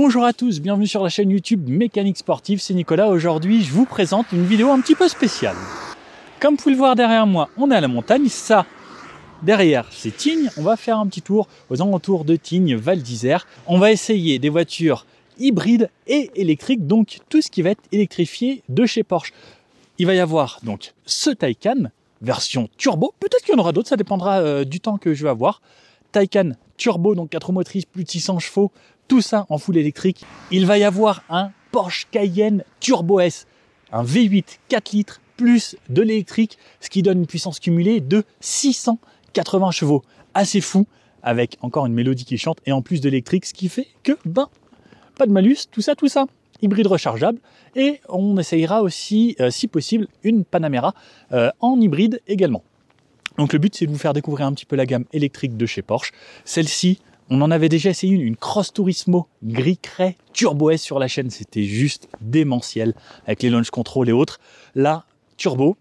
Bonjour à tous, bienvenue sur la chaîne YouTube Mécanique Sportive, c'est Nicolas. Aujourd'hui, je vous présente une vidéo un petit peu spéciale. Comme vous pouvez le voir derrière moi, on est à la montagne. Ça, derrière, c'est Tignes. On va faire un petit tour aux alentours de Tignes, Val d'Isère. On va essayer des voitures hybrides et électriques, donc tout ce qui va être électrifié de chez Porsche. Il va y avoir donc ce Taycan, version turbo. Peut-être qu'il y en aura d'autres, ça dépendra du temps que je vais avoir. Taycan turbo, donc 4 roues motrices, plus de 600 chevaux, tout ça en full électrique. Il va y avoir un Porsche Cayenne Turbo S, un V8 4 litres plus de l'électrique, ce qui donne une puissance cumulée de 680 chevaux. Assez fou, avec encore une mélodie qui chante et en plus de l'électrique, ce qui fait que, pas de malus, tout ça. Hybride rechargeable. Et on essayera aussi, si possible, une Panamera en hybride également. Donc le but, c'est de vous faire découvrir un petit peu la gamme électrique de chez Porsche. Celle-ci, on en avait déjà essayé une Cross Turismo gris craie Turbo S sur la chaîne. C'était juste démentiel avec les launch control et autres. Là, turbo.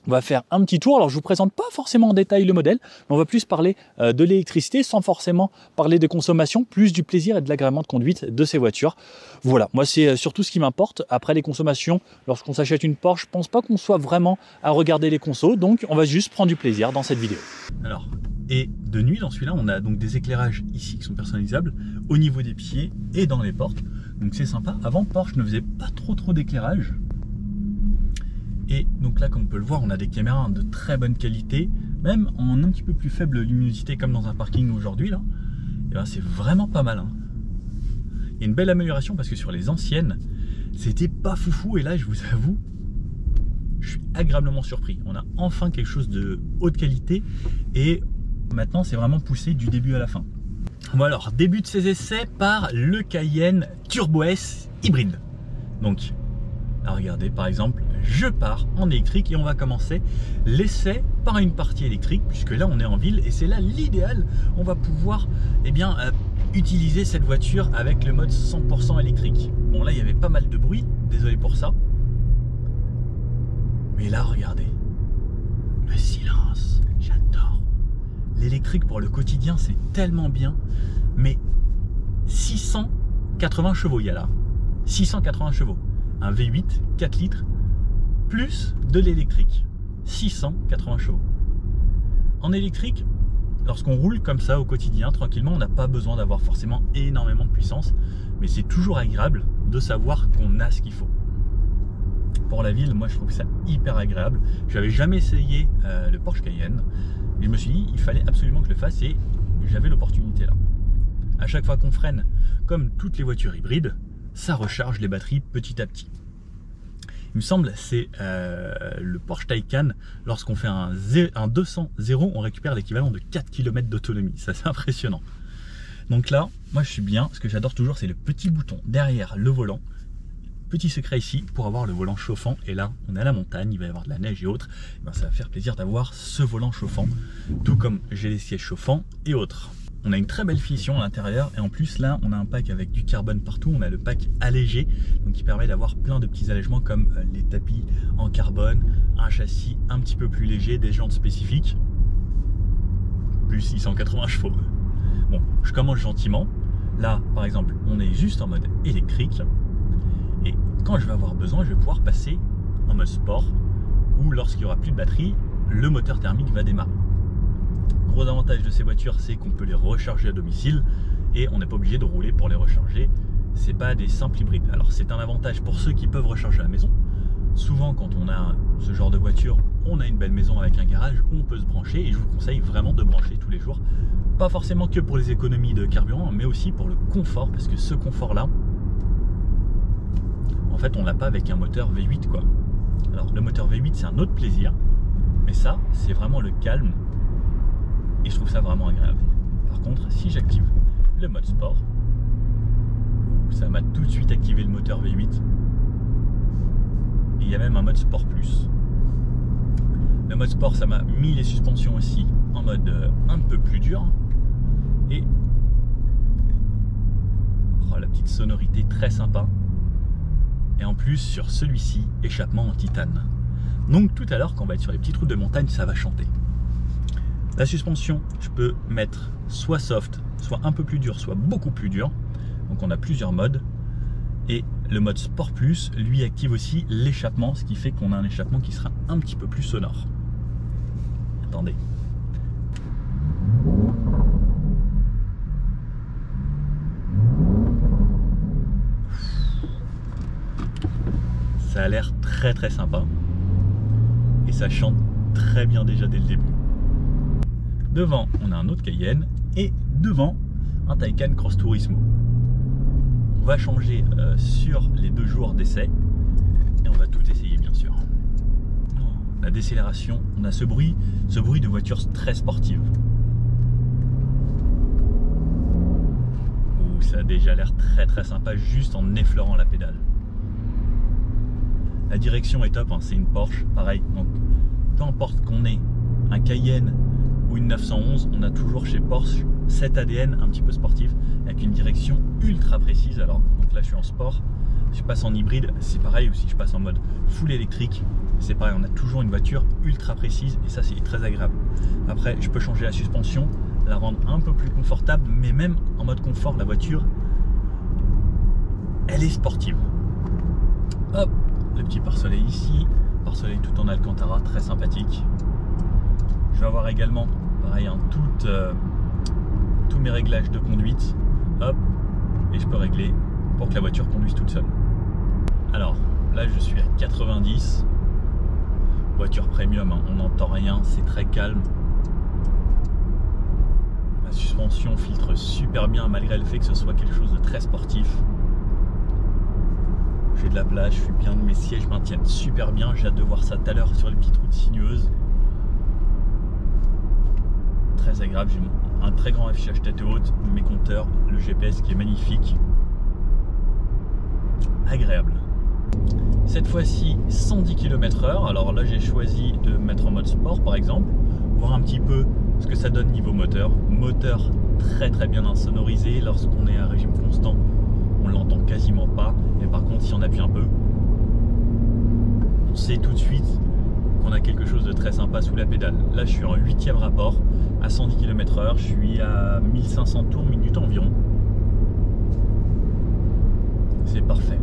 On va faire un petit tour. Alors, je vous présente pas forcément en détail le modèle, mais on va plus parler de l'électricité sans forcément parler de consommation, plus du plaisir et de l'agrément de conduite de ces voitures. Voilà, moi, c'est surtout ce qui m'importe. Après les consommations, lorsqu'on s'achète une Porsche, je pense pas qu'on soit vraiment à regarder les consos. Donc, on va juste prendre du plaisir dans cette vidéo. Alors, et de nuit, dans celui-là, on a donc des éclairages ici qui sont personnalisables au niveau des pieds et dans les portes. Donc, c'est sympa. Avant, Porsche ne faisait pas trop d'éclairage. Et donc là, comme on peut le voir, on a des caméras de très bonne qualité, même en un petit peu plus faible luminosité comme dans un parking aujourd'hui là. Et ben c'est vraiment pas mal. Il y a une belle amélioration parce que sur les anciennes, c'était pas foufou et là, je vous avoue, je suis agréablement surpris. On a enfin quelque chose de haute qualité et maintenant, c'est vraiment poussé du début à la fin. Bon alors, début de ces essais par le Cayenne Turbo S hybride. Donc, là, regardez, par exemple, je pars en électrique et on va commencer l'essai par une partie électrique puisque là on est en ville et c'est là l'idéal. On va pouvoir utiliser cette voiture avec le mode 100% électrique. Bon là il y avait pas mal de bruit, désolé pour ça. Mais là regardez, le silence, j'adore. L'électrique pour le quotidien c'est tellement bien. Mais 680 chevaux il y a là, 680 chevaux. Un V8 4 litres plus de l'électrique, 680 chevaux. En électrique, lorsqu'on roule comme ça au quotidien, tranquillement, on n'a pas besoin d'avoir forcément énormément de puissance, mais c'est toujours agréable de savoir qu'on a ce qu'il faut. Pour la ville, moi je trouve ça hyper agréable. Je n'avais jamais essayé le Porsche Cayenne, et je me suis dit, il fallait absolument que je le fasse et j'avais l'opportunité là. À chaque fois qu'on freine, comme toutes les voitures hybrides, ça recharge les batteries petit à petit. Il me semble c'est le Porsche Taycan, lorsqu'on fait un 200-0, on récupère l'équivalent de 4 km d'autonomie. Ça c'est impressionnant. Donc là, moi je suis bien. Ce que j'adore toujours, c'est le petit bouton derrière le volant. Petit secret ici, pour avoir le volant chauffant. Et là, on est à la montagne, il va y avoir de la neige et autres. Et ben, ça va faire plaisir d'avoir ce volant chauffant. Tout comme j'ai les sièges chauffants et autres. On a une très belle finition à l'intérieur et en plus là on a un pack avec du carbone partout, on a le pack allégé donc qui permet d'avoir plein de petits allègements comme les tapis en carbone, un châssis un petit peu plus léger, des jantes spécifiques, plus 680 chevaux. Bon, je commence gentiment, là par exemple on est juste en mode électrique et quand je vais avoir besoin je vais pouvoir passer en mode sport où lorsqu'il n'y aura plus de batterie, le moteur thermique va démarrer. Gros avantage de ces voitures, c'est qu'on peut les recharger à domicile et on n'est pas obligé de rouler pour les recharger. C'est pas des simples hybrides. Alors c'est un avantage pour ceux qui peuvent recharger à la maison. Souvent quand on a ce genre de voiture, on a une belle maison avec un garage où on peut se brancher et je vous conseille vraiment de brancher tous les jours. Pas forcément que pour les économies de carburant, mais aussi pour le confort parce que ce confort-là, en fait on l'a pas avec un moteur V8 quoi. Alors le moteur V8 c'est un autre plaisir, mais ça c'est vraiment le calme. Et je trouve ça vraiment agréable. Par contre, si j'active le mode sport, ça m'a tout de suite activé le moteur V8. Et il y a même un mode sport plus. Le mode sport, ça m'a mis les suspensions aussi en mode un peu plus dur. Et oh, la petite sonorité très sympa. Et en plus, sur celui-ci, échappement en titane. Donc tout à l'heure, quand on va être sur les petites routes de montagne, ça va chanter. La suspension, je peux mettre soit soft, soit un peu plus dur, soit beaucoup plus dur. Donc on a plusieurs modes. Et le mode Sport Plus, lui, active aussi l'échappement, ce qui fait qu'on a un échappement qui sera un petit peu plus sonore. Attendez. Ça a l'air très très sympa. Et ça chante très bien déjà dès le début. Devant, on a un autre Cayenne. Et devant, un Taycan Cross Turismo. On va changer sur les 2 jours d'essai. Et on va tout essayer bien sûr. La décélération, on a ce bruit de voiture très sportive. Ouh, ça a déjà l'air très très sympa juste en effleurant la pédale. La direction est top, hein, c'est une Porsche, pareil. Donc, peu importe qu'on ait un Cayenne ou une 911, on a toujours chez Porsche cet ADN un petit peu sportif avec une direction ultra précise. Alors, donc là, je suis en sport. Si je passe en hybride, c'est pareil. Ou si je passe en mode full électrique, c'est pareil. On a toujours une voiture ultra précise et ça, c'est très agréable. Après, je peux changer la suspension, la rendre un peu plus confortable, mais même en mode confort, la voiture, elle est sportive. Hop, le petit pare-soleil ici, pare-soleil tout en Alcantara, très sympathique. Je vais avoir également, pareil, hein, tous mes réglages de conduite. Hop, et je peux régler pour que la voiture conduise toute seule. Alors, là je suis à 90. Voiture premium, hein, on n'entend rien, c'est très calme. La suspension filtre super bien malgré le fait que ce soit quelque chose de très sportif. J'ai de la place, je suis bien, mes sièges maintiennent super bien. J'ai hâte de voir ça tout à l'heure sur les petites routes sinueuses. Très agréable, j'ai un très grand affichage tête haute, mes compteurs, le GPS qui est magnifique. Agréable. Cette fois-ci 110 km/h. Alors là j'ai choisi de mettre en mode sport par exemple, voir un petit peu ce que ça donne niveau moteur. Moteur très très bien insonorisé. Lorsqu'on est à régime constant, on l'entend quasiment pas. Mais par contre si on appuie un peu, on sait tout de suite qu'on a quelque chose de très sympa sous la pédale. Là je suis en 8e rapport à 110 km/h. Je suis à 1500 tours minute environ. C'est parfait.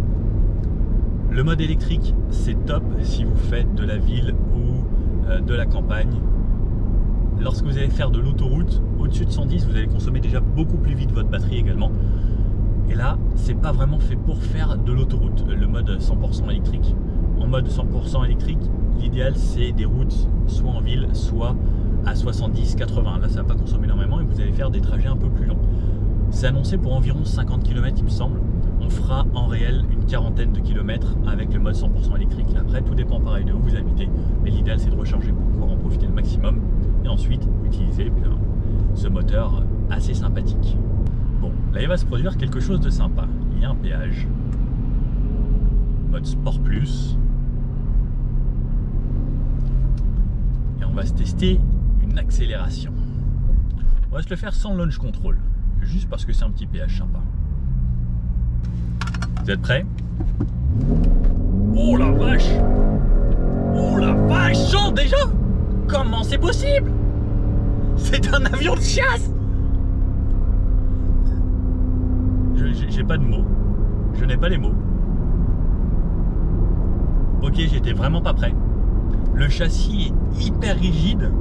Le mode électrique, c'est top si vous faites de la ville ou de la campagne. Lorsque vous allez faire de l'autoroute, au-dessus de 110, vous allez consommer déjà beaucoup plus vite votre batterie également. Et là, c'est pas vraiment fait pour faire de l'autoroute, le mode 100% électrique. En mode 100% électrique, l'idéal c'est des routes soit en ville, soit à 70-80. Là, ça va pas consommer énormément et vous allez faire des trajets un peu plus longs. C'est annoncé pour environ 50 km, il me semble. On fera en réel une quarantaine de kilomètres avec le mode 100% électrique. Après, tout dépend pareil de où vous habitez, mais l'idéal c'est de recharger pour pouvoir en profiter le maximum et ensuite utiliser ce moteur assez sympathique. Bon, là il va se produire quelque chose de sympa. Il y a un péage, mode Sport Plus, et on va se tester une accélération. On va se le faire sans launch control, juste parce que c'est un petit péage sympa. Vous êtes prêts? Oh la vache! Oh la vache! Chante déjà! Comment c'est possible? C'est un avion de chasse! J'ai pas de mots. Je n'ai pas les mots. Ok, j'étais vraiment pas prêt. Le châssis est hyper rigide.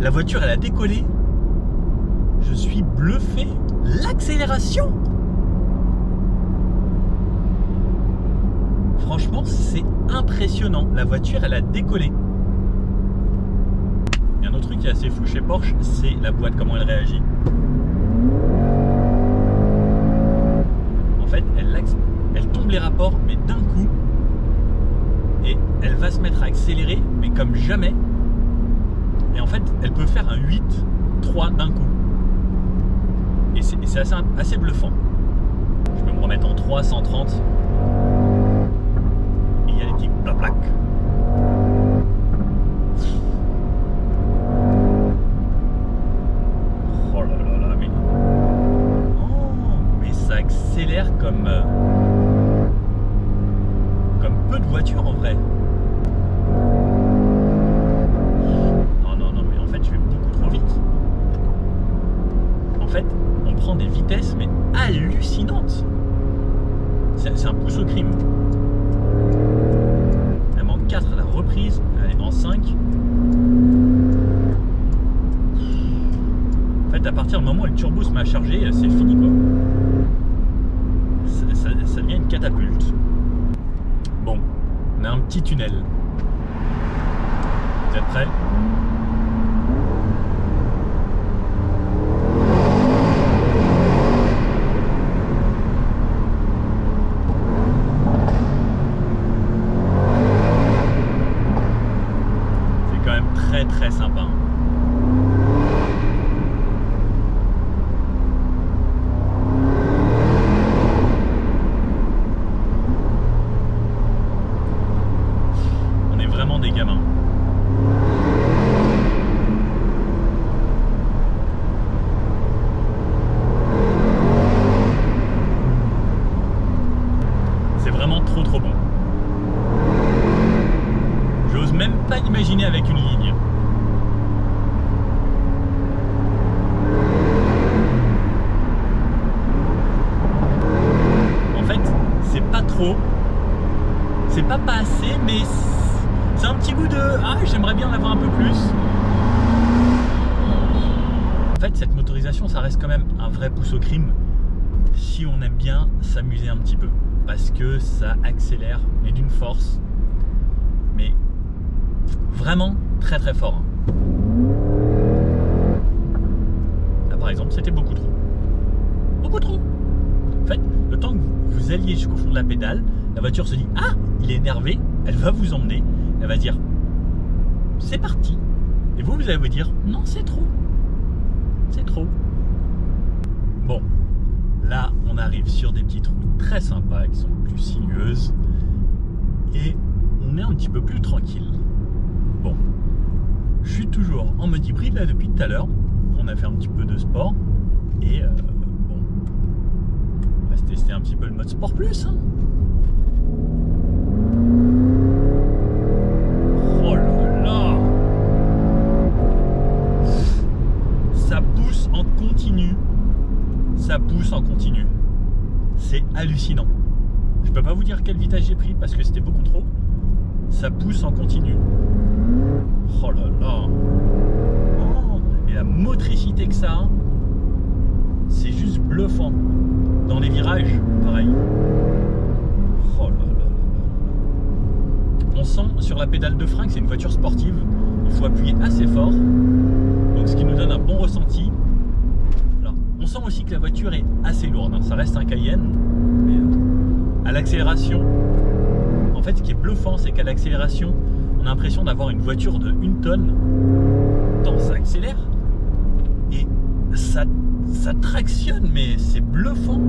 La voiture, elle a décollé. Je suis bluffé. L'accélération! Franchement, c'est impressionnant. La voiture, elle a décollé. Il y a un autre truc qui est assez fou chez Porsche, c'est la boîte, comment elle réagit. En fait, elle tombe les rapports, mais d'un coup. Et elle va se mettre à accélérer, mais comme jamais. Et en fait, elle peut faire un 8-3 d'un coup. Et c'est assez bluffant. Je peux me remettre en 3, 130. Il y a des petits plac-plac. Oh là là là, mais... Oh, mais ça accélère comme peu de voitures en vrai. Non, non, non, mais en fait, je vais beaucoup trop vite. En fait, on prend des vitesses, mais hallucinantes. c'est un pouce au crime. Elle manque 4 à la reprise, elle est en 5. En fait, à partir du moment où le turbo se met à charger, c'est fini quoi. Ça devient une catapulte. Bon, on a un petit tunnel. Vous êtes prêts ? C'est quand même très très sympa. Des gamins. C'est vraiment trop bon. J'ose même pas imaginer avec une ligne. En fait, c'est pas trop. C'est pas assez, mais c'est un petit goût de « Ah, j'aimerais bien l'avoir un peu plus ». En fait, cette motorisation, ça reste quand même un vrai pouce au crime si on aime bien s'amuser un petit peu. Parce que ça accélère, mais d'une force. Mais vraiment très très fort. Là, par exemple, c'était beaucoup trop. Beaucoup trop. En fait, le temps que vous alliez jusqu'au fond de la pédale, la voiture se dit « Ah, il est énervé », elle va vous emmener. Elle va dire c'est parti, et vous allez vous dire non, c'est trop, c'est trop. Bon, là on arrive sur des petites routes très sympas qui sont plus sinueuses et on est un petit peu plus tranquille. Bon, je suis toujours en mode hybride là depuis tout à l'heure. On a fait un petit peu de sport et bon, on va se tester un petit peu le mode sport plus hein. Oh là là! Ça pousse en continu. Ça pousse en continu. C'est hallucinant. Je peux pas vous dire quelle vitesse j'ai pris parce que c'était beaucoup trop. Ça pousse en continu. Oh là là! Oh, et la motricité que ça a, c'est juste bluffant. Dans les virages, pareil. Oh là là. On sent sur la pédale de frein que c'est une voiture sportive. Il faut appuyer assez fort. Donc ce qui nous donne un bon ressenti. Alors, on sent aussi que la voiture est assez lourde. Hein. Ça reste un Cayenne. Mais à l'accélération, en fait ce qui est bluffant, c'est qu'à l'accélération, on a l'impression d'avoir une voiture de 1 tonne. Tant ça accélère. Et ça tractionne, mais c'est bluffant.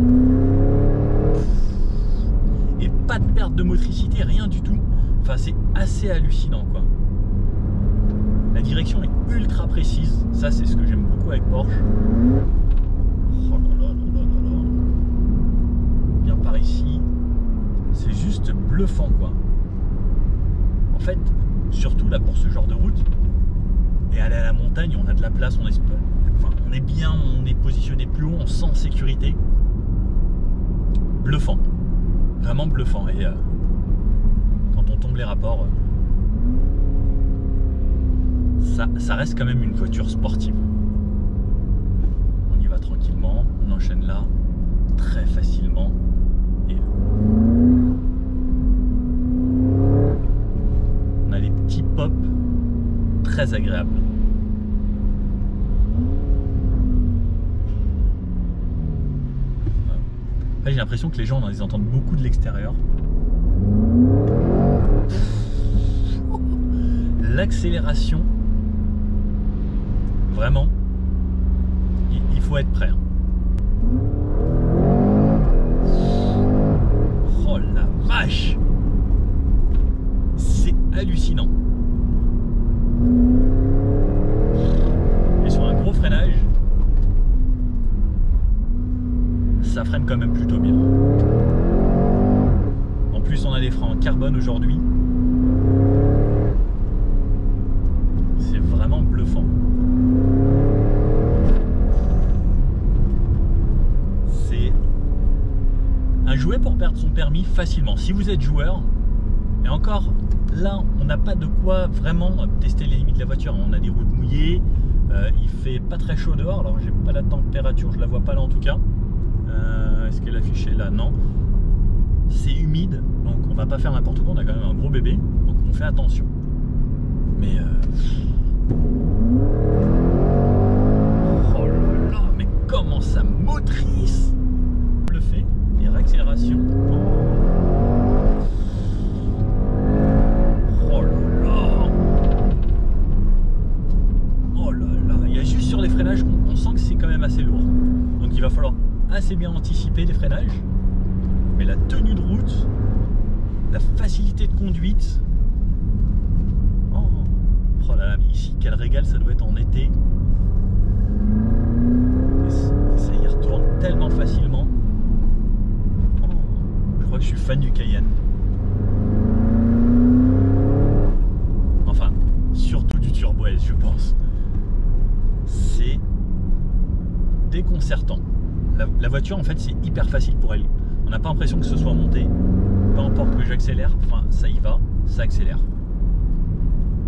Et pas de perte de motricité, rien du tout. Enfin, c'est assez hallucinant, quoi. La direction est ultra précise. Ça, c'est ce que j'aime beaucoup avec Porsche. Oh là là là là là là. Bien par ici. C'est juste bluffant, quoi. En fait, surtout là pour ce genre de route, et aller à la montagne, on a de la place, on est bien, on est positionné plus haut, on sent en sécurité. Bluffant. Vraiment bluffant. Et quand on tombe les rapports, ça reste quand même une voiture sportive. On y va tranquillement, on enchaîne là, très facilement. Et on a les petits pops très agréables. J'ai l'impression que les gens, on les entend beaucoup de l'extérieur. L'accélération, vraiment, il faut être prêt. Oh la vache! C'est hallucinant. Et sur un gros freinage, ça freine quand même plutôt bien. En plus, on a des freins en carbone aujourd'hui. C'est vraiment bluffant. C'est un jouet pour perdre perdre son permis facilement. Si vous êtes joueur, et encore là, on n'a pas de quoi vraiment tester les limites de la voiture. On a des routes mouillées, il fait pas très chaud dehors. Alors j'ai pas la température, je la vois pas là en tout cas. Est-ce qu'elle est affichée là? Non. C'est humide, donc on va pas faire n'importe quoi. On a quand même un gros bébé, donc on fait attention. Mais oh là là, mais comment ça motrice! Le fait, les réaccélérations. Oh là là! Oh là là! Il y a juste sur les freinages, on sent que c'est quand même assez lourd. Donc il va falloir assez bien anticiper les freinages. Mais la tenue de route, la facilité de conduite. Oh là là, mais ici, quel régal ça doit être en été. Et ça y retourne tellement facilement. Oh, je crois que je suis fan du Cayenne. Enfin, surtout du Turbo S, je pense. C'est déconcertant. La voiture, en fait, c'est hyper facile pour elle. On n'a pas l'impression que ce soit monté. Peu importe que j'accélère, enfin, ça y va, ça accélère.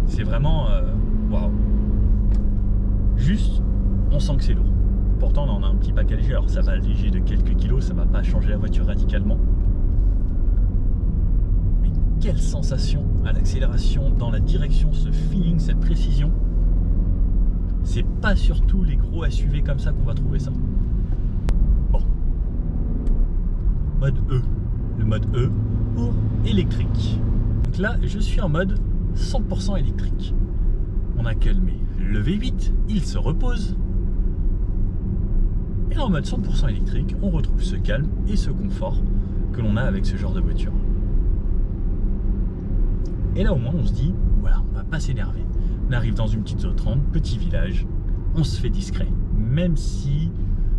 C'est vraiment waouh. Juste, on sent que c'est lourd. Pourtant, on en a un petit paquet léger. Alors, ça va alléger de quelques kilos, ça va pas changer la voiture radicalement. Mais quelle sensation à l'accélération, dans la direction, ce feeling, cette précision. C'est pas sur tous les gros SUV comme ça qu'on va trouver ça. Bon. Mode E. Le mode E pour électrique. Donc là, je suis en mode 100% électrique. On a calmé le V8, il se repose. Et en mode 100% électrique, on retrouve ce calme et ce confort que l'on a avec ce genre de voiture. Et là au moins on se dit, voilà, on va pas s'énerver. On arrive dans une petite zone 30, petit village, on se fait discret. Même si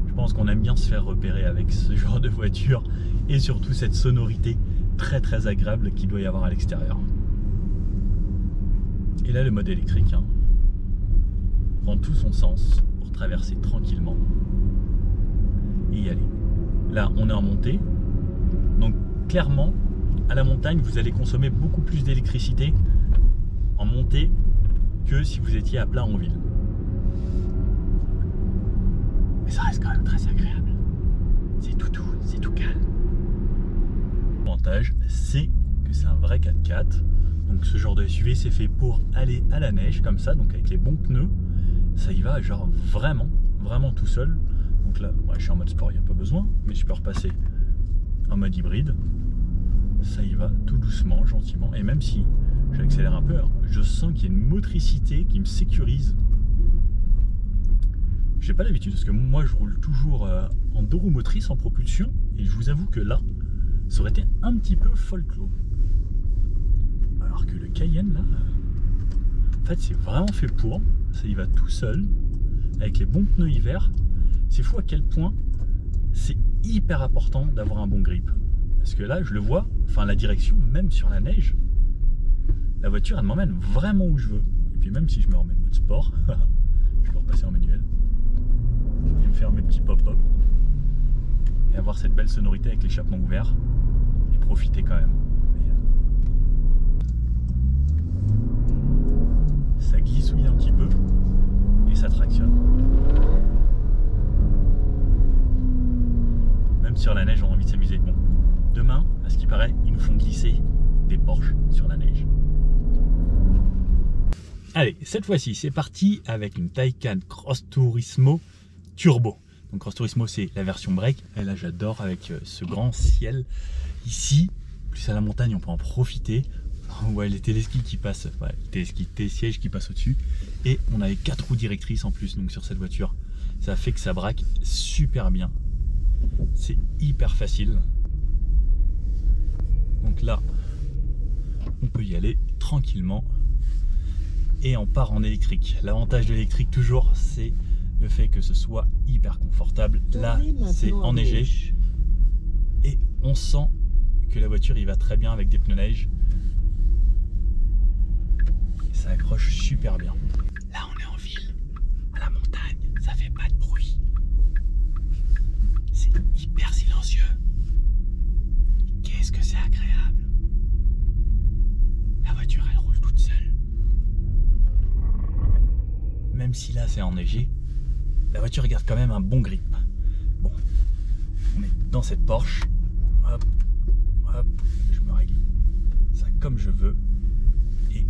je pense qu'on aime bien se faire repérer avec ce genre de voiture et surtout cette sonorité très très agréable qu'il doit y avoir à l'extérieur. Et là le mode électrique prend tout son sens pour traverser tranquillement et y aller. Là on est en montée, donc clairement à la montagne vous allez consommer beaucoup plus d'électricité en montée que si vous étiez à plat en ville. Mais ça reste quand même très agréable. C'est tout doux, c'est tout calme. L'avantage c'est que c'est un vrai 4x4. Donc ce genre de SUV c'est fait pour aller à la neige comme ça, donc avec les bons pneus, ça y va genre vraiment tout seul. Donc là, ouais, je suis en mode sport, il n'y a pas besoin, mais je peux repasser en mode hybride. Ça y va tout doucement, gentiment, et même si j'accélère un peu, je sens qu'il y a une motricité qui me sécurise. J'ai pas l'habitude parce que moi je roule toujours en deux roues motrices en propulsion, et je vous avoue que là, ça aurait été un petit peu folklore. Alors que le Cayenne là, en fait c'est vraiment fait pour, ça y va tout seul, avec les bons pneus hiver. C'est fou à quel point c'est hyper important d'avoir un bon grip. Parce que là je le vois, enfin la direction, même sur la neige, la voiture elle m'emmène vraiment où je veux. Et puis même si je me remets en mode sport, je peux repasser en manuel, et me faire mes petits pop-up, et avoir cette belle sonorité avec l'échappement ouvert, et profiter quand même. Ça glissouille un petit peu et ça tractionne. Même sur la neige, on a envie de s'amuser. Bon, demain, à ce qui paraît, ils nous font glisser des Porsche sur la neige. Allez, cette fois-ci, c'est parti avec une Taycan Cross Turismo Turbo. Donc Cross Turismo, c'est la version break. Et là, j'adore avec ce grand ciel ici. Plus à la montagne, on peut en profiter. Ouais, les téléskis qui passent, ouais, télésièges qui passent au-dessus. Et on avait 4 roues directrices en plus donc sur cette voiture. Ça fait que ça braque super bien. C'est hyper facile. Donc là, on peut y aller tranquillement. Et on part en électrique. L'avantage de l'électrique toujours, c'est le fait que ce soit hyper confortable. Là, c'est enneigé. Et on sent que la voiture il va très bien avec des pneus neige. Ça accroche super bien. Là on est en ville, à la montagne, ça fait pas de bruit. C'est hyper silencieux. qu'est-ce que c'est agréable. La voiture, elle roule toute seule. Même si là, c'est enneigé, la voiture garde quand même un bon grip. Bon, on est dans cette Porsche. Hop, hop, je me règle ça comme je veux. Et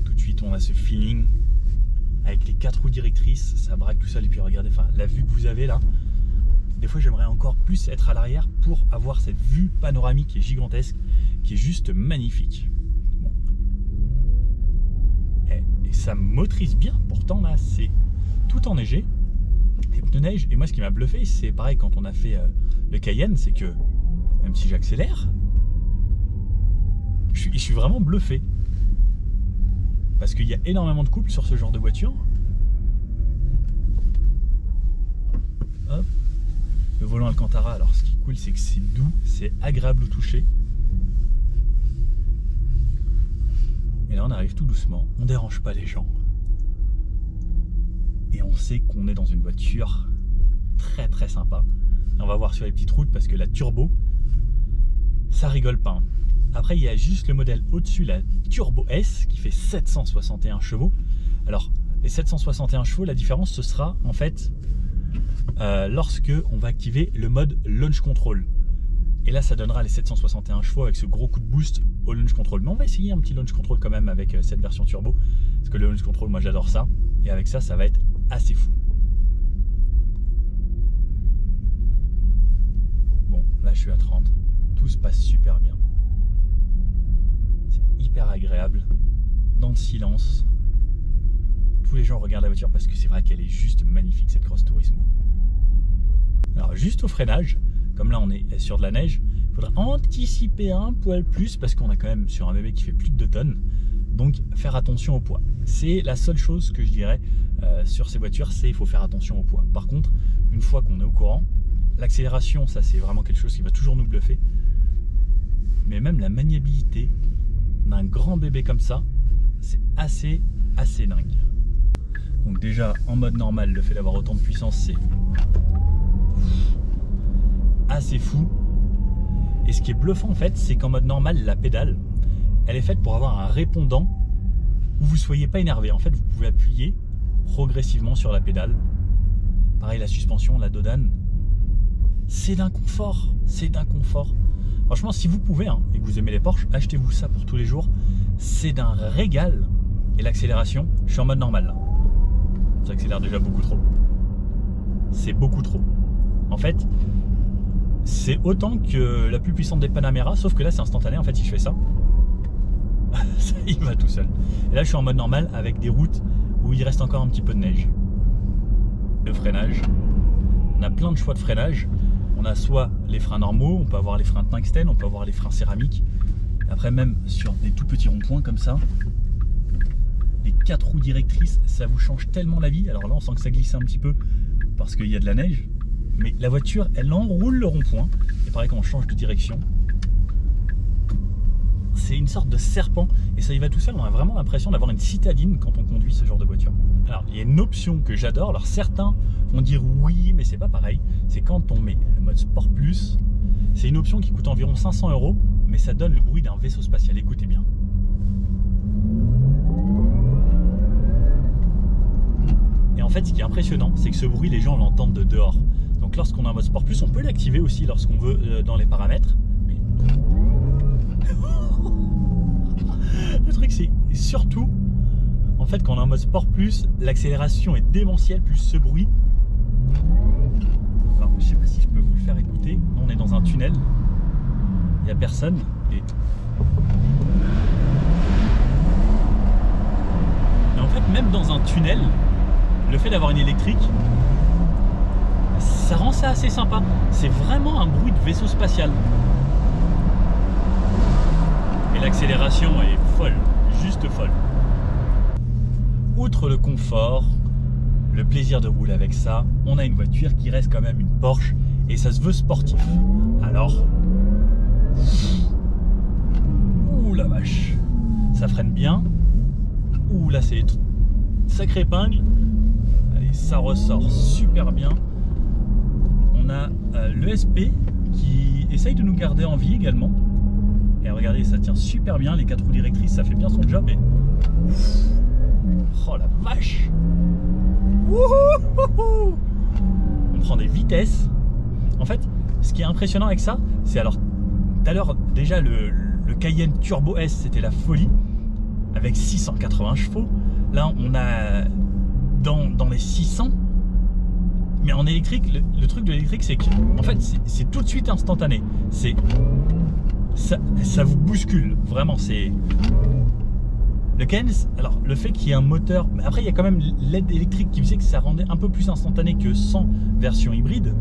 tout de suite, on a ce feeling avec les 4 roues directrices. Ça braque tout seul. Et puis regardez, enfin, la vue que vous avez là. Des fois, j'aimerais encore plus être à l'arrière pour avoir cette vue panoramique qui est gigantesque, qui est juste magnifique. Bon. Et ça motorise bien. Pourtant, là, c'est tout enneigé. Les pneus neige. Et moi, ce qui m'a bluffé, c'est pareil quand on a fait le Cayenne, c'est que même si j'accélère, je suis vraiment bluffé. Parce qu'il y a énormément de couple sur ce genre de voiture. Hop. Le volant Alcantara, alors ce qui est cool, c'est que c'est doux, c'est agréable au toucher. Et là, on arrive tout doucement, on dérange pas les gens. Et on sait qu'on est dans une voiture très très sympa. Et on va voir sur les petites routes parce que la turbo, ça rigole pas. Après, il y a juste le modèle au-dessus, la Turbo S, qui fait 761 chevaux. Alors, les 761 chevaux, la différence, ce sera en fait lorsque on va activer le mode Launch Control. Et là, ça donnera les 761 chevaux avec ce gros coup de boost au Launch Control. Mais on va essayer un petit Launch Control quand même avec cette version turbo. Parce que le Launch Control, moi j'adore ça. Et avec ça, ça va être assez fou. Bon, là je suis à 30. Tout se passe super bien. C'est hyper agréable. Dans le silence. Tous les gens regardent la voiture parce que c'est vrai qu'elle est juste magnifique, cette Grosse Turismo. Alors juste au freinage, comme là on est sur de la neige, il faudra anticiper un poil plus parce qu'on est quand même sur un bébé qui fait plus de 2 tonnes. Donc faire attention au poids. C'est la seule chose que je dirais sur ces voitures, c'est il faut faire attention au poids. Par contre, une fois qu'on est au courant, l'accélération, ça c'est vraiment quelque chose qui va toujours nous bluffer. Mais même la maniabilité d'un grand bébé comme ça, c'est assez dingue. Donc déjà en mode normal, le fait d'avoir autant de puissance, c'est assez fou. Et ce qui est bluffant en fait, c'est qu'en mode normal, la pédale, elle est faite pour avoir un répondant où vous ne soyez pas énervé. En fait, vous pouvez appuyer progressivement sur la pédale. Pareil, la suspension, la dodane, c'est d'un confort, c'est d'un confort. Franchement, si vous pouvez hein, et que vous aimez les Porsche, achetez-vous ça pour tous les jours. C'est d'un régal. Et l'accélération, je suis en mode normal là. Ça accélère déjà beaucoup trop. C'est beaucoup trop. En fait, c'est autant que la plus puissante des Panamera, sauf que là c'est instantané. En fait, si je fais ça, ça il va tout seul. Et là, je suis en mode normal avec des routes où il reste encore un petit peu de neige. Le freinage, on a plein de choix de freinage. On a soit les freins normaux, on peut avoir les freins tungstène, on peut avoir les freins céramiques. Après, même sur des tout petits ronds-points comme ça, les 4 roues directrices, ça vous change tellement la vie. Alors là, on sent que ça glisse un petit peu parce qu'il y a de la neige. Mais la voiture, elle enroule le rond-point. Et pareil, quand on change de direction, c'est une sorte de serpent. Et ça y va tout seul. On a vraiment l'impression d'avoir une citadine quand on conduit ce genre de voiture. Alors, il y a une option que j'adore. Alors, certains vont dire oui, mais c'est pas pareil. C'est quand on met le mode Sport Plus. C'est une option qui coûte environ 500 €, mais ça donne le bruit d'un vaisseau spatial. Écoutez bien. Et en fait, ce qui est impressionnant, c'est que ce bruit, les gens l'entendent de dehors. Donc lorsqu'on a un mode Sport Plus, on peut l'activer aussi lorsqu'on veut dans les paramètres. Mais... le truc, c'est surtout, en fait, quand on a un mode Sport Plus, l'accélération est démentielle, plus ce bruit. Alors, je sais pas si je peux vous le faire écouter. On est dans un tunnel, il n'y a personne. Et en fait, même dans un tunnel, le fait d'avoir une électrique, ça rend ça assez sympa. C'est vraiment un bruit de vaisseau spatial. Et l'accélération est folle, juste folle. Outre le confort, le plaisir de rouler avec ça, on a une voiture qui reste quand même une Porsche et ça se veut sportif. Alors, ouh la vache, ça freine bien. Ouh là c'est sacré épingle. Et ça ressort super bien. On a l'ESP qui essaye de nous garder en vie également. tient super bien. Les 4 roues directrices, ça fait bien son job. Et... oh la vache! Wouhou! On prend des vitesses. En fait, ce qui est impressionnant avec ça, c'est alors, tout à l'heure, déjà le Cayenne Turbo S, c'était la folie, avec 680 chevaux. Là, on a dans les 600. Mais en électrique, le truc de l'électrique, c'est que, en fait, c'est tout de suite instantané. Ça vous bouscule, vraiment. C'est le Cayenne. Alors, le fait qu'il y ait un moteur, mais après, il y a quand même l'aide électrique qui faisait que ça rendait un peu plus instantané que sans version hybride.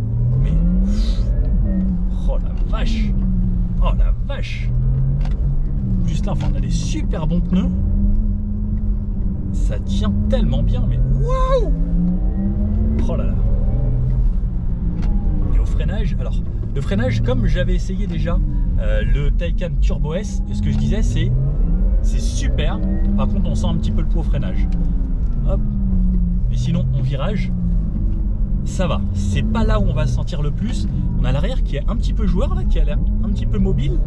Mais oh la vache, oh la vache. Juste là, enfin, on a des super bons pneus. Ça tient tellement bien, mais waouh! Oh là là. Et au freinage, alors le freinage, comme j'avais essayé déjà le Taycan Turbo S, ce que je disais, c'est super. Par contre, on sent un petit peu le poids au freinage. Hop. Mais sinon, en virage, ça va. C'est pas là où on va sentir le plus. On a l'arrière qui est un petit peu joueur là, qui a l'air un petit peu mobile.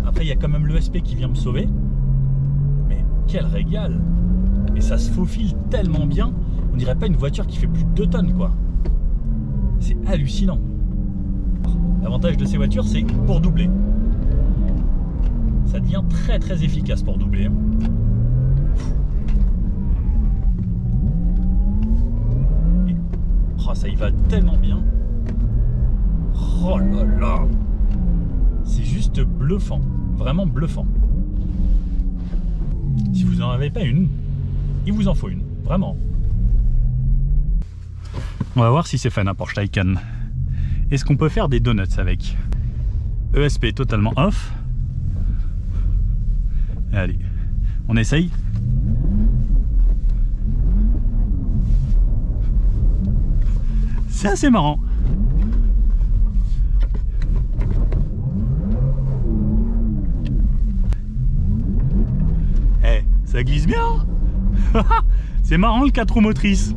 Après, il y a quand même l'ESP qui vient me sauver. Mais quel régal! Et ça se faufile tellement bien. On dirait pas une voiture qui fait plus de 2 tonnes, quoi. C'est hallucinant. L'avantage de ces voitures, c'est pour doubler. Ça devient très très efficace pour doubler. Et, oh, ça y va tellement bien. Oh là là. C'est juste bluffant. Vraiment bluffant. Si vous n'en avez pas une, il vous en faut une. Vraiment. On va voir si c'est fun un Porsche Taycan. Est-ce qu'on peut faire des donuts avec? ESP totalement off. Allez, on essaye. C'est assez marrant. Eh, ça glisse bien. C'est marrant le 4 roues motrices.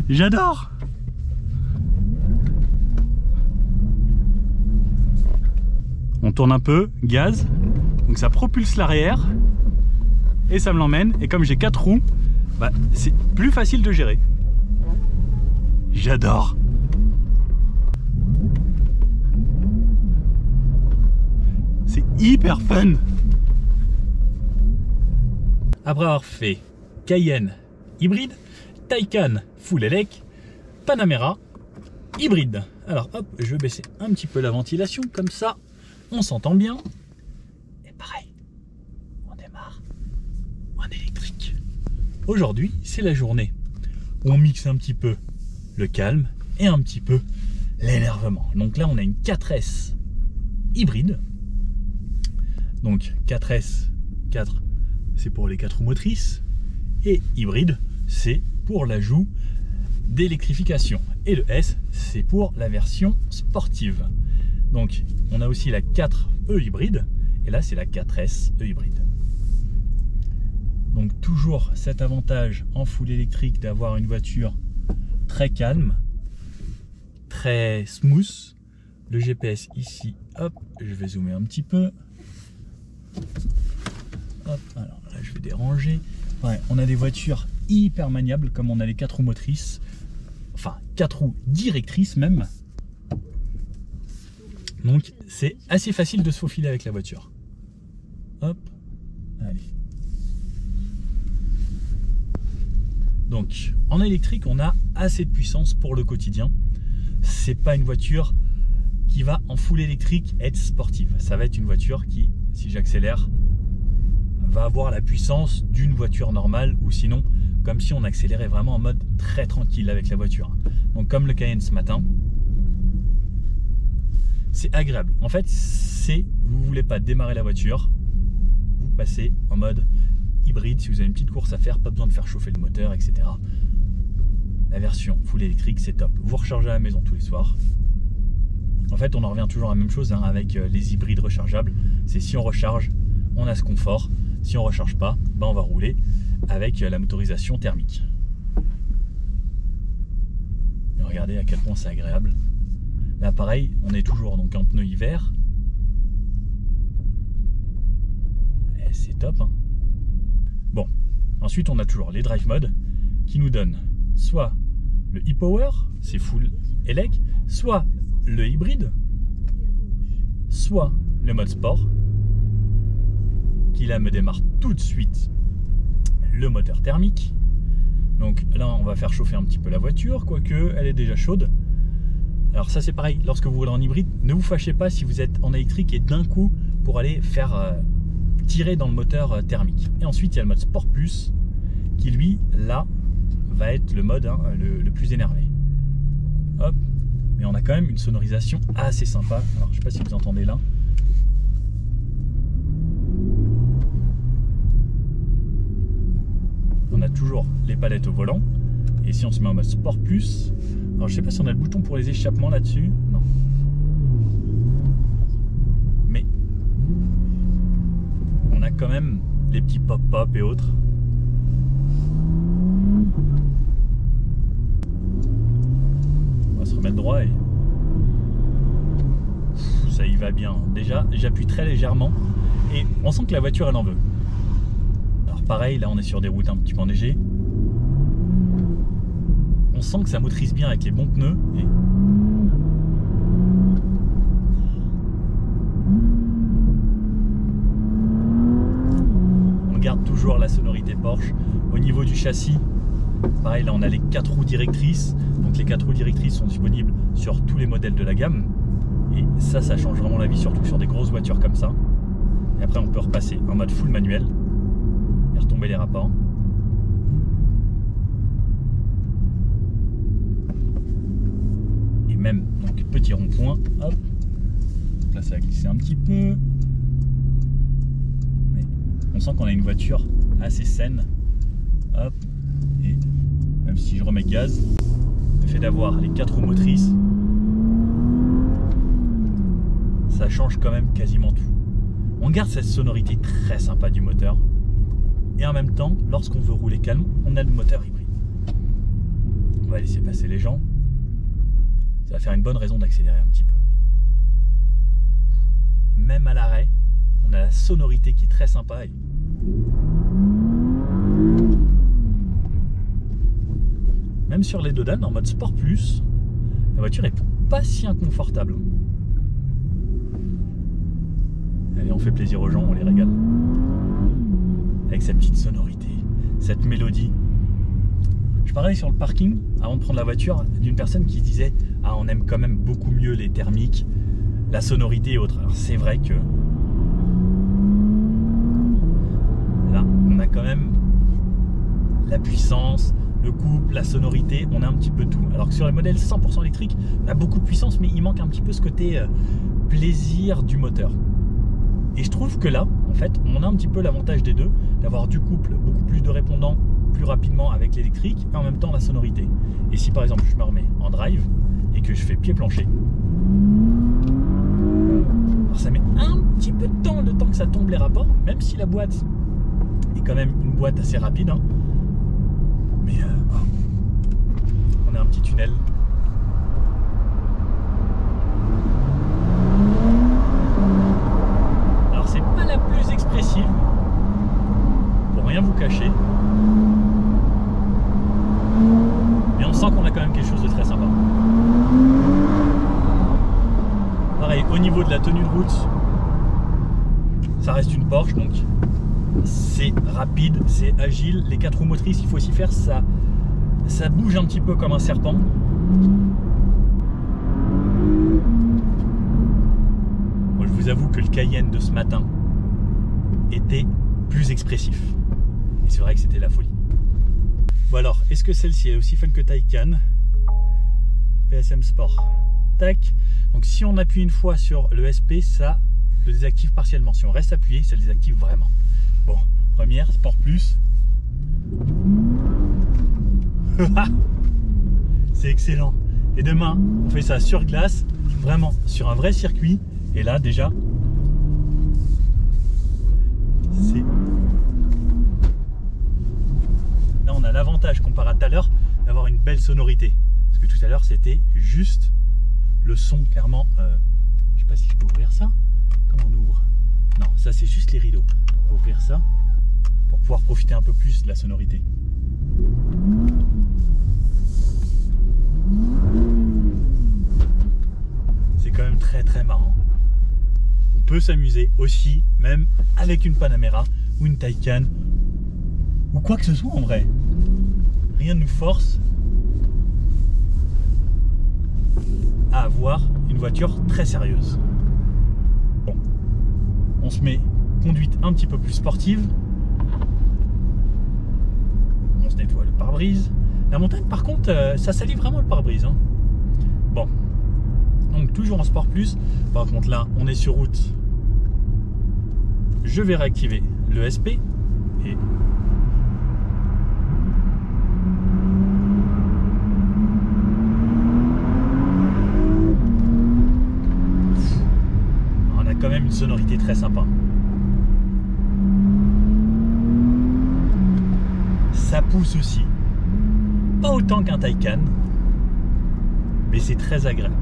J'adore. On tourne un peu, gaz, donc ça propulse l'arrière et ça me l'emmène. Et comme j'ai 4 roues, bah, c'est plus facile de gérer. J'adore. C'est hyper fun. Après avoir fait Cayenne hybride, Taycan full elec, Panamera hybride. Alors hop, je vais baisser un petit peu la ventilation, comme ça on s'entend bien. Et pareil, on démarre en électrique. Aujourd'hui, c'est la journée où on mixe un petit peu le calme et un petit peu l'énervement. Donc là, on a une 4S hybride. Donc 4S, 4, c'est pour les 4 roues motrices. Et hybride, c'est pour l'ajout d'électrification. Et le S, c'est pour la version sportive. Donc, on a aussi la 4E hybride. Et là, c'est la 4S E hybride. Donc, toujours cet avantage en full électrique d'avoir une voiture très calme, très smooth. Le GPS ici, hop, je vais zoomer un petit peu. Hop, alors là, je vais déranger. Ouais, on a des voitures hyper maniables, comme on a les 4 roues motrices. Enfin, 4 roues directrices même. Donc, c'est assez facile de se faufiler avec la voiture. Hop, allez. Donc, en électrique, on a assez de puissance pour le quotidien. C'est pas une voiture qui va en full électrique être sportive. Ça va être une voiture qui, si j'accélère, va avoir la puissance d'une voiture normale, ou sinon, comme si on accélérait vraiment en mode très tranquille avec la voiture. Donc, comme le Cayenne ce matin, c'est agréable. En fait, c'est, vous voulez pas démarrer la voiture, vous passez en mode hybride. Si vous avez une petite course à faire, pas besoin de faire chauffer le moteur, etc. La version full électrique, c'est top. Vous rechargez à la maison tous les soirs. En fait, on en revient toujours à la même chose hein, avec les hybrides rechargeables. C'est si on recharge, on a ce confort. Si on ne recharge pas, ben on va rouler avec la motorisation thermique. Et regardez à quel point c'est agréable. Là pareil, on est toujours donc en pneu hiver. C'est top hein. Bon, ensuite on a toujours les drive modes qui nous donnent soit le e-power, c'est full elec, soit le hybride, soit le mode sport qui là me démarre tout de suite le moteur thermique. Donc là on va faire chauffer un petit peu la voiture, quoique elle est déjà chaude. Alors ça c'est pareil, lorsque vous roulez en hybride, ne vous fâchez pas si vous êtes en électrique et d'un coup pour aller faire tirer dans le moteur thermique. Et ensuite il y a le mode Sport Plus qui lui là va être le mode hein, le plus énervé. Hop, mais on a quand même une sonorisation assez sympa. Alors je sais pas si vous entendez là. On a toujours les palettes au volant. Et si on se met en mode Sport Plus, alors je sais pas si on a le bouton pour les échappements là-dessus. Non. Mais on a quand même les petits pop-pop et autres. On va se remettre droit et ça y va bien. Déjà, j'appuie très légèrement et on sent que la voiture elle en veut. Alors pareil, là on est sur des routes un petit peu enneigées. On sent que ça motorise bien avec les bons pneus. Et on garde toujours la sonorité Porsche. Au niveau du châssis, pareil, là on a les 4 roues directrices. Donc les 4 roues directrices sont disponibles sur tous les modèles de la gamme. Et ça change vraiment la vie, surtout sur des grosses voitures comme ça. Et après on peut repasser en mode full manuel et retomber les rapports. Même donc petit rond-point, hop, donc là ça a glissé un petit peu, mais on sent qu'on a une voiture assez saine, hop, et même si je remets gaz, le fait d'avoir les 4 roues motrices, ça change quand même quasiment tout. On garde cette sonorité très sympa du moteur, et en même temps, lorsqu'on veut rouler calme, on a le moteur hybride. On va laisser passer les gens. Ça va faire une bonne raison d'accélérer un petit peu. Même à l'arrêt, on a la sonorité qui est très sympa. Et même sur les dodanes, en mode Sport Plus, la voiture est pas si inconfortable. Allez, on fait plaisir aux gens, on les régale. Avec cette petite sonorité, cette mélodie. Je parlais sur le parking, avant de prendre la voiture, d'une personne qui disait « Ah, on aime quand même beaucoup mieux les thermiques, la sonorité et autres. » Alors c'est vrai que là, on a quand même la puissance, le couple, la sonorité, on a un petit peu tout. Alors que sur les modèles 100% électriques, on a beaucoup de puissance, mais il manque un petit peu ce côté plaisir du moteur. Et je trouve que là, en fait, on a un petit peu l'avantage des deux, d'avoir du couple, beaucoup plus de répondants, plus rapidement avec l'électrique et en même temps la sonorité. Et si par exemple je me remets en drive et que je fais pied plancher, alors ça met un petit peu de temps, le temps que ça tombe les rapports, même si la boîte est quand même une boîte assez rapide hein. Mais on a un petit tunnel. Alors c'est pas la plus expressive, pour rien vous cacher, mais on sent qu'on a quand même quelque chose de très sympa. Pareil, au niveau de la tenue de route, ça reste une Porsche, donc c'est rapide, c'est agile. Les 4 roues motrices, il faut aussi faire ça, ça bouge un petit peu comme un serpent. Moi, je vous avoue que le Cayenne de ce matin était plus expressif. Et c'est vrai que c'était la folie. Bon alors, est-ce que celle-ci est aussi fun que Taycan? PSM Sport. Tac. Donc si on appuie une fois sur le SP, ça le désactive partiellement. Si on reste appuyé, ça le désactive vraiment. Bon, première, Sport Plus. C'est excellent. Et demain, on fait ça sur glace, vraiment sur un vrai circuit. Et là, déjà, c'est... Là, on a l'avantage, comparé à tout à l'heure, d'avoir une belle sonorité. Parce que tout à l'heure, c'était juste Le son, clairement, je sais pas si je peux ouvrir ça. Comment on ouvre? Non, ça c'est juste les rideaux. On va ouvrir ça pour pouvoir profiter un peu plus de la sonorité. C'est quand même très très marrant. On peut s'amuser aussi, même avec une Panamera ou une Taycan ou quoi que ce soit en vrai. Rien ne nous force à avoir une voiture très sérieuse. Bon, on se met conduite un petit peu plus sportive. On se nettoie le pare-brise. La montagne par contre, ça salit vraiment le pare-brise, hein. Bon, donc toujours en sport plus. Par contre là, on est sur route. Je vais réactiver le SP et on a quand même une sonorité très sympa. Ça pousse aussi. Pas autant qu'un Taycan, mais c'est très agréable.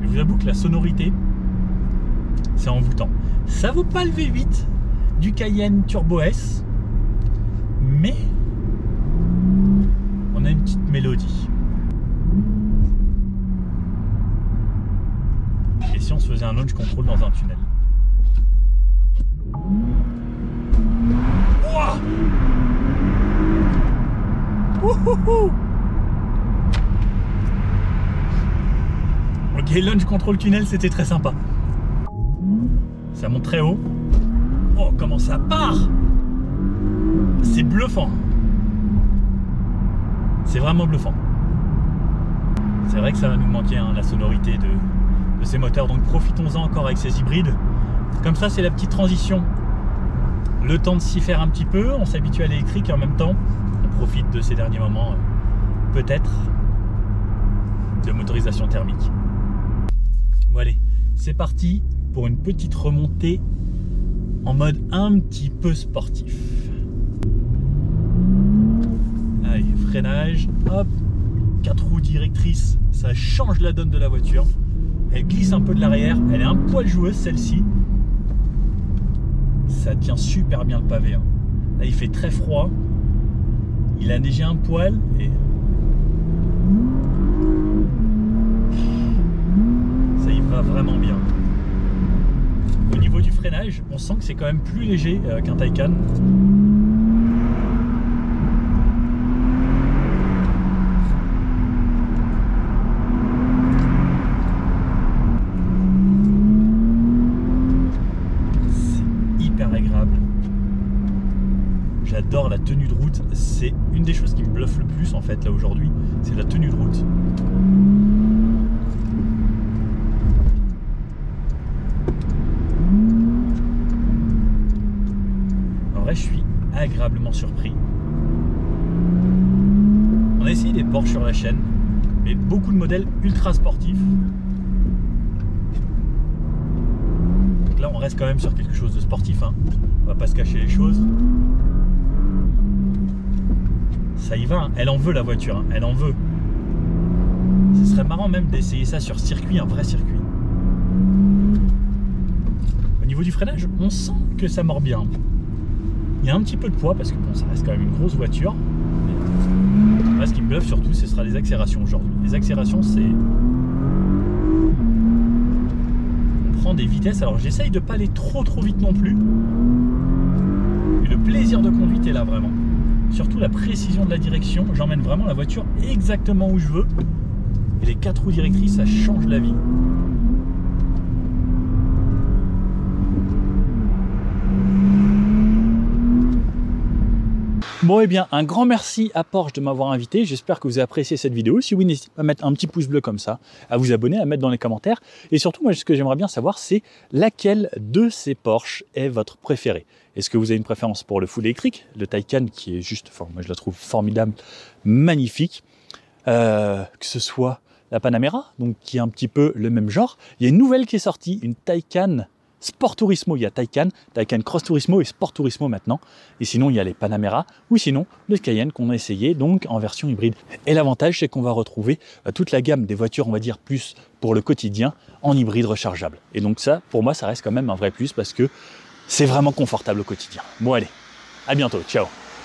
Je vous avoue que la sonorité, c'est envoûtant. Ça vaut pas le V8 du Cayenne Turbo S, mais on a une petite mélodie. Et si on se faisait un launch control dans un tunnel? Wow! Wouhouhou! Ok, launch control tunnel, c'était très sympa. Ça monte très haut. Oh, comment ça part! C'est bluffant. C'est vraiment bluffant. C'est vrai que ça va nous manquer, hein, la sonorité de ces moteurs. Donc profitons-en encore avec ces hybrides. Comme ça, c'est la petite transition. Le temps de s'y faire un petit peu. On s'habitue à l'électrique et en même temps, on profite de ces derniers moments, peut-être, de motorisation thermique. Bon allez, c'est parti pour une petite remontée en mode un petit peu sportif. Allez, freinage, hop, 4 roues directrices, ça change la donne de la voiture. Elle glisse un peu de l'arrière, elle est un poil joueuse celle-ci. Ça tient super bien le pavé, hein. Là il fait très froid, il a neigé un poil et ça y va vraiment bien. Au niveau du freinage, on sent que c'est quand même plus léger qu'un Taycan. C'est hyper agréable. J'adore la tenue de route. C'est une des choses qui me bluffe le plus en fait là aujourd'hui, c'est la tenue de route. Je suis agréablement surpris. On a essayé des Porsche sur la chaîne, mais beaucoup de modèles ultra sportifs. Donc là, on reste quand même sur quelque chose de sportif, hein. On va pas se cacher les choses. Ça y va, hein. Elle en veut la voiture, hein. Elle en veut. Ce serait marrant même d'essayer ça sur circuit, un vrai circuit. Au niveau du freinage, on sent que ça mord bien. Il y a un petit peu de poids parce que bon, ça reste quand même une grosse voiture. Là, ce qui me bluffe surtout, ce sera les accélérations aujourd'hui. Les accélérations, c'est... On prend des vitesses. Alors j'essaye de pas aller trop vite non plus. Et le plaisir de conduite est là vraiment. Surtout la précision de la direction. J'emmène vraiment la voiture exactement où je veux. Et les 4 roues directrices, ça change la vie. Bon et bien, un grand merci à Porsche de m'avoir invité. J'espère que vous avez apprécié cette vidéo. Si oui, n'hésitez pas à mettre un petit pouce bleu comme ça, à vous abonner, à mettre dans les commentaires. Et surtout, moi, ce que j'aimerais bien savoir, c'est laquelle de ces Porsche est votre préféré. Est-ce que vous avez une préférence pour le full électrique, le Taycan qui est juste, enfin, moi je la trouve formidable, magnifique, que ce soit la Panamera, donc qui est un petit peu le même genre. Il y a une nouvelle qui est sortie, une Taycan Sport Turismo, il y a Taycan Cross Turismo et Sport Turismo maintenant. Et sinon, il y a les Panamera ou sinon le Cayenne qu'on a essayé donc en version hybride. Et l'avantage, c'est qu'on va retrouver toute la gamme des voitures, on va dire plus pour le quotidien, en hybride rechargeable. Et donc ça, pour moi, ça reste quand même un vrai plus parce que c'est vraiment confortable au quotidien. Bon allez, à bientôt, ciao.